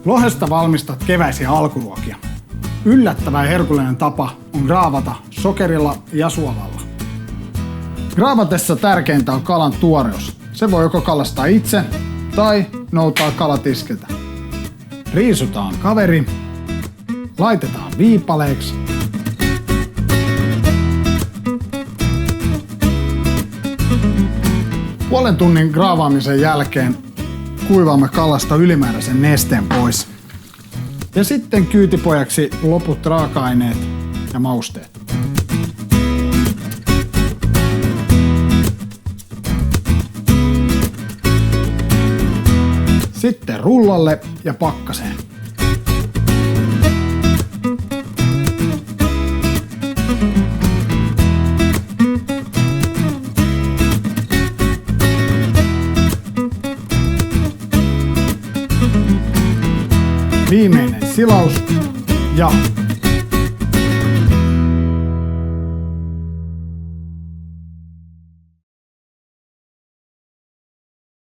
Lohesta valmistat keväisiä alkuruokia. Yllättävä ja herkullinen tapa on graavata sokerilla ja suolalla. Graavatessa tärkeintä on kalan tuoreus. Se voi joko kalastaa itse tai noutaa kalatiskiltä. Riisutaan kaveri, laitetaan viipaleiksi. Puolen tunnin graavaamisen jälkeen kuivaamme kalasta ylimääräisen nesteen pois. Ja sitten kyytipojaksi loput raaka-aineet ja mausteet. Sitten rullalle ja pakkaseen. Viimeinen silaus ja